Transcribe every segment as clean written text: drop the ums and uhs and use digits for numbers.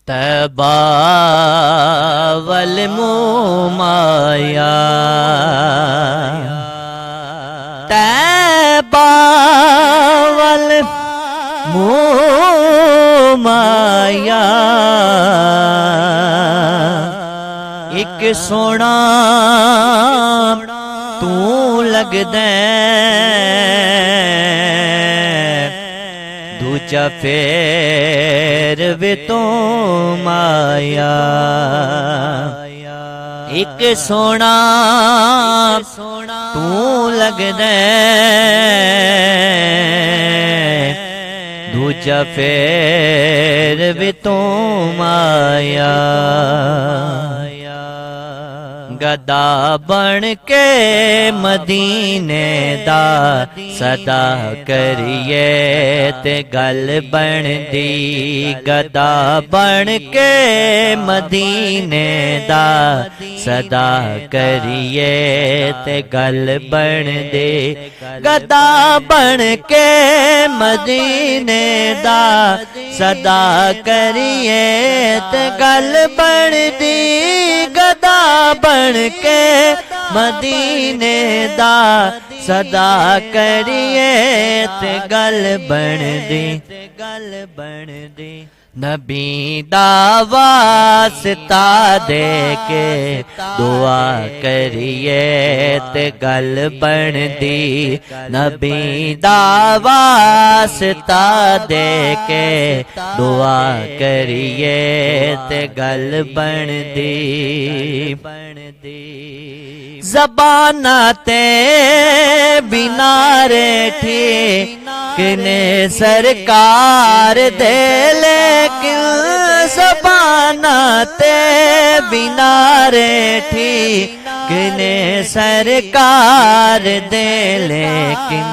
तैबा वल मुमाया, तैबा वल मुमाया। एक सोना तू लगदा, दूजा फेर वे तो माया। एक सोना तू लगदा, दूजा फेर वे तो माया। गदा बन के मदीने दा सदा करिए ते गल बन दी। गदा बन के मदीने दा सदा करिए ते गल बन दे। गदा बन के मदीने दा सदा करिए ते गल बन दी। गदा बन के मदीने दा सदा करिए ते गल बन दी। गल बन दी। नबी दा वास्ता दे के दुआ करिए ते गल बन दी। नबी दा वास्ता दे के दुआ करिए ते गल बन दी। ज़बाना ते बिनारे ठिकने सरकार दे, लेकिन ज़बाना ते बिनारे ठिकने सरकार दे। लेकिन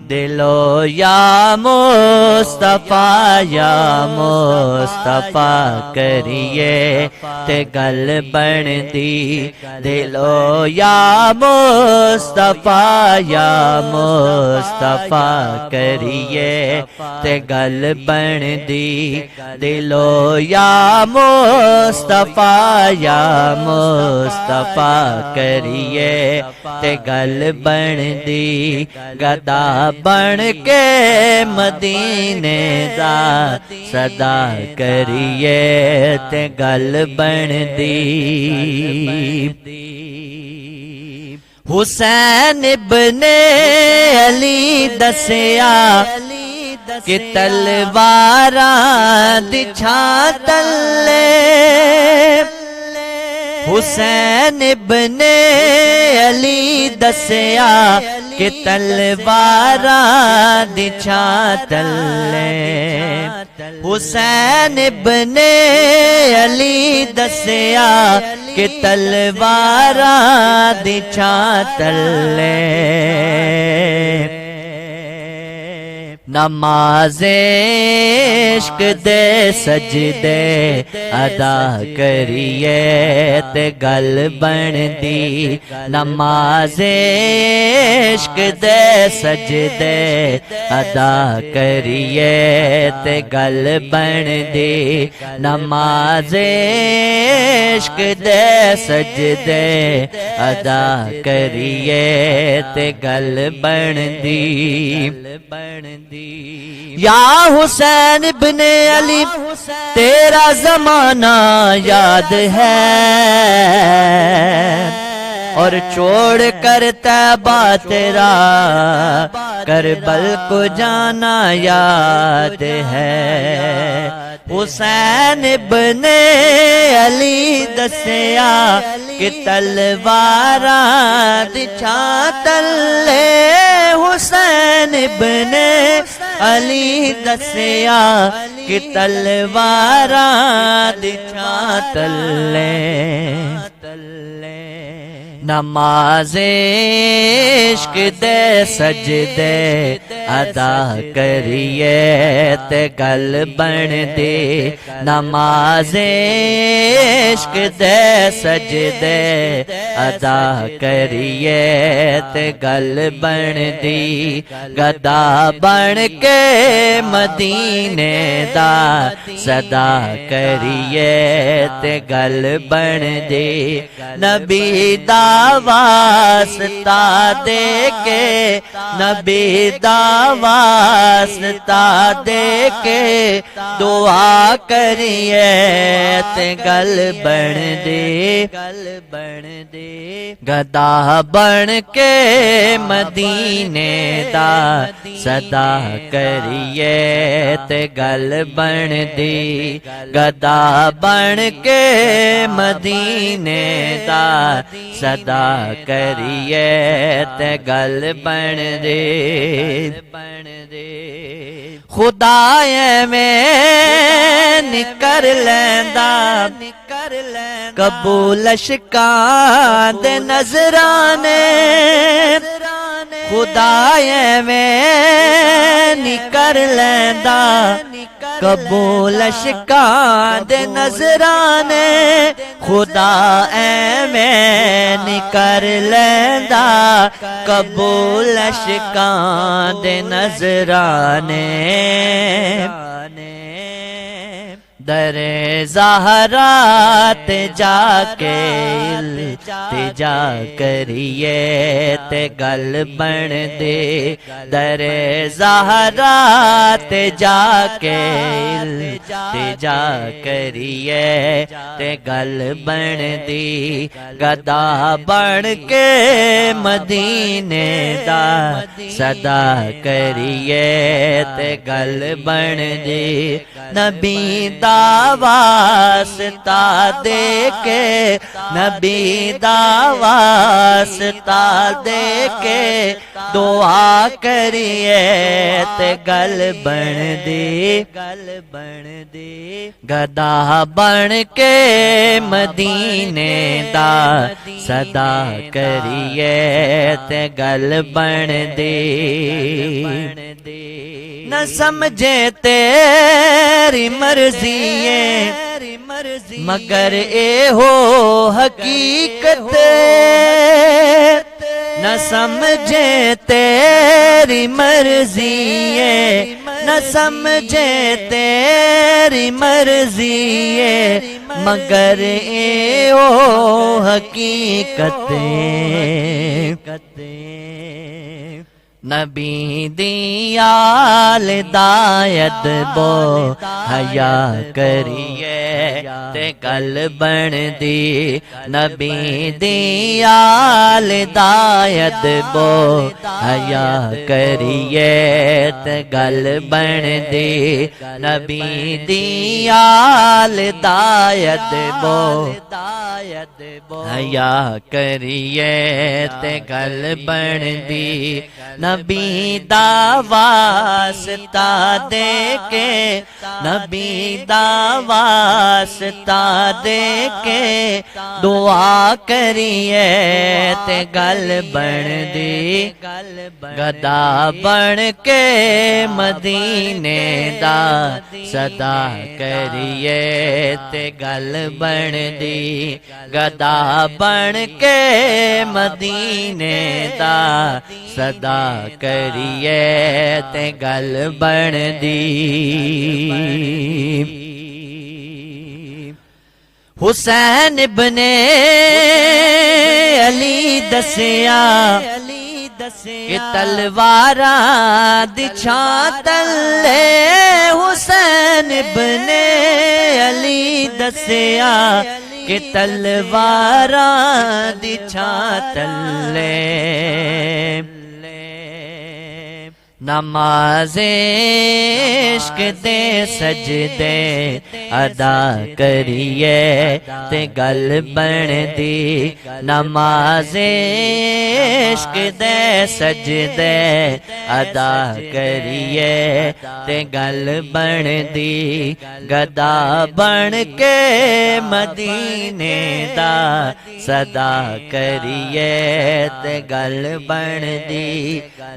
दिलो या मुस्तफा या मुस्तफा करिए ते गल बन दी। दिलो या मुस्तफा या मुस्तफा करिए ते गल बन दी। दिलो या मुस्तफा या मुस्तफा करिए ते गल बन दी। गदा बन के मदीने दा सदा करिए ते गल बन दी। हुसैन इब्ने अली दसिया कि तलवारां दी छां हुसैन इब्ने अली दसिया कि तलवारां दी छां तले। हुसैन इब्ने अली दसिया कि तलवारां दी छां तले। नमाज़े इश्क दे सजदे अदा करिए ते गल बन दी। नमाज़े इश्क दे सजदे अदा करिए ते गल बन दी। नमाज़े इश्क दे सजदे अदा करिए ते गल बन दी। या हुसैन इब्ने अली तेरा जमाना याद है, और छोड़ कर तैबा तेरा करबल को जाना याद है। हुसैन इब्ने अली दसिया कि तलवारां दी छां तले। हुसैन इब्ने अली दसिया कि तलवारां दी छां तले। नमाज़ इश्क दे सजदे अदा करिए ते गल बन दे। नमाज़ इश्क दे सजदे अदा करिए ते गल बन दी। गदा बन के मदीने दा सदा करिए ते गल बन दे। नबी दा वास्ता दे के नबी दा वास्ता दे के दुआ करिए ते गल बन दे। गदा बन के मदीने दा सदा करिए ते गल बन दी। गदा बन के मदीने दा सदा करिए ते गल बन दे। खुदा में निकर लैंदा कबूल शिकां दे नजराने। खुदा में निकर लैंदा कबूल शिकां दे नजराने। खुदा में निकर लैंदा कबूल शिकां दे नजराने। दरे ज़हरा ते जाके इल्तिजा करिए ते गल बन दे। दरे ज़हरा ते जाके इल्तिजा करिए ते गल बन दी। गदा बन के मदीने दा सदा करिए ते गल बन दी। नबी दा वास्ता दे के नबी दा वास्ता दे के दुआ करिए ते गल बन दे। गदा बन के मदीने दा सदा करिए ते गल बन दे। न समझे तेरी मर्जी मगर ए हो हकीकत। न समझे तेरी मर्जी न समझे तेरी मर्जी मगर ए हो हकीकत। नबी दी आल दायद बो हया करिए ते गल बन दी। नबी दी आल दायद बो हया करिए ते गल बन दी। नबी दी आल दायद बो हया करिए ते गल बन दी। नबी दा वास्ता दे के नबी दा वास्ता दे के दुआ करिए ते गल बन दी। गदा बन के मदीने दा सदा करिए ते गल बन दी। गदा बन के मदीने दा सदा करिए ते गल बन दी। हुसैन इब्ने अली दसिया कि तलवारा दी छां तले। हुसैन इब्ने अली दसिया कि तलवारा दी छां तले। नमाज़ इश्क दे सजदे अदा करिए ते गल बनदी। नमाज़ इश्क दे सजदे अदा करिए ते गल बनदी। गदा बन के मदीने दा सदा करिए ते गल बनदी।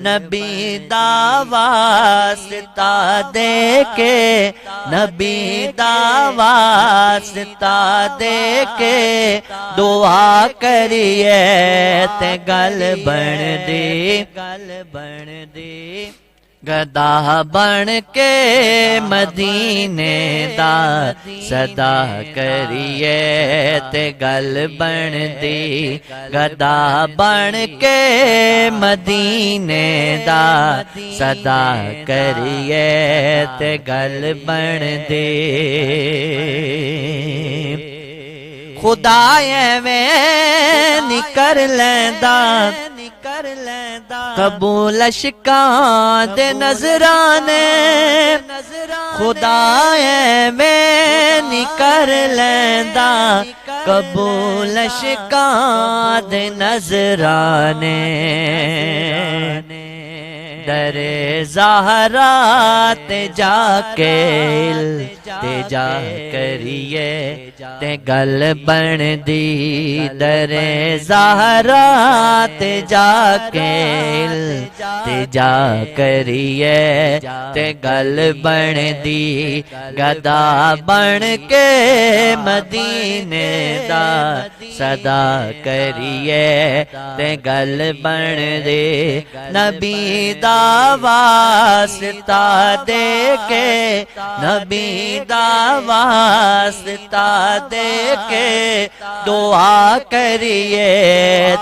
नबी दा वास्ता दे के, नबी दा वास्ता दे के दुआ करिए ते गल बनदी। गल बनदी। गदा बन के मदीने दा सदा करिए ते गल बनदी। गदा बन के मदीने दा सदा करिए ते गल बनदी। खुदा एवें नी कर लैंदा कबूल अशकां दे नजराने। खुदा एवें नी कर लैंदा कबूल अशकां दे नजराने। दरे ज़हरा ते जाके ते जा करिए ते गल बनदी। दरे ज़हरा ते जाके ते जा करिए ते गल बनदी। गदा बन के मदीने दा सदा करिए ते गल बनदी। नबी दा वास्ता दे के, नबी दा वास्ता दे के दुआ करिए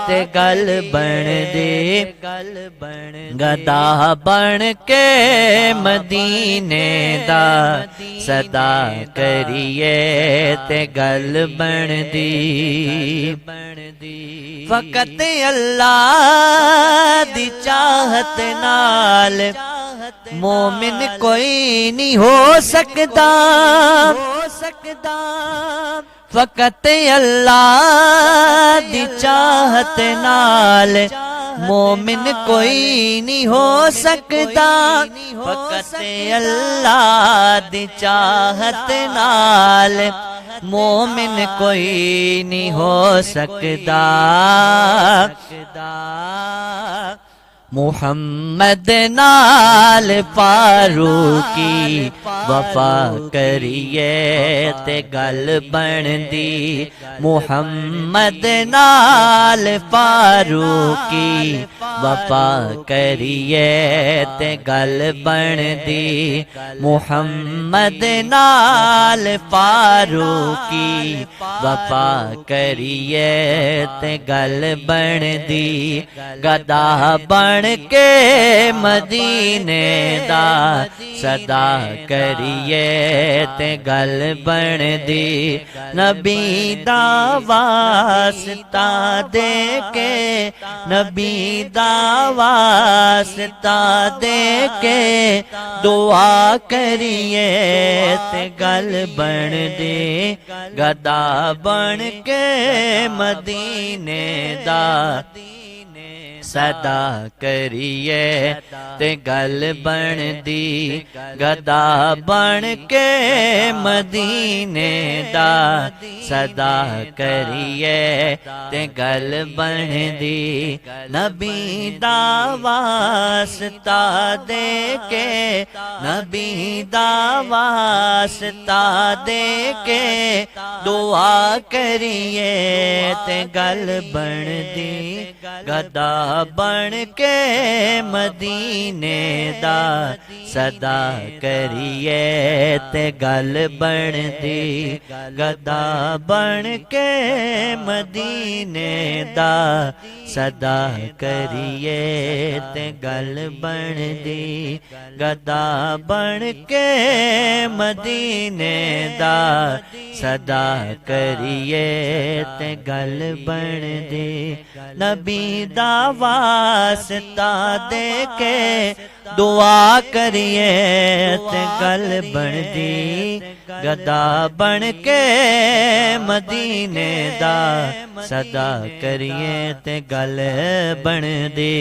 ते गल बनदी। गल बन गदा बन के मदीने दा सदा करिए ते गल बनदी। फकत अल्लाह दी चाहत नाल मोमिन कोई नहीं हो सकता। फकत अल्लाह दी चाहत नाल मोमिन कोई नहीं हो सकता। फकत अल्लाह दी चाहत नाल मोमिन कोई नहीं हो सकता। मुहम्मद नाल फारूकी वफा करिए ते गल बनदी। मुहम्मद नाल फारूकी वफा करिए ते गल बनदी। मुहम्मद नाल फारूकी वफा करिए ते गल बनदी। गदा बन के मदीने दा सदा करिए ते गल बनदी। नबी दा वास्ता दे के, नबी दा वास्ता दे के दुआ करिए ते गल बनदी। गदा बन के मदीने दा सदा करिए ते गल बनदी। गदा बन के मदीने दा सदा करिए ते गल बनदी। नबी दा वास्ता दे के, नबी दा वास्ता दे के दुआ करिए ते गल बनदी। गदा बन के मदीने दा सदा करिए ते गल बनदी। गदा बन के मदीने दा सदा करिए ते गल बनदी। गदा बन के मदीने दा सदा करिए ते गल बन दे। नबी दा वास्ता दे के दुआ करिए ते गल बन दी। गदा बन के मदीने दा सदा करिए ते गल बन दी।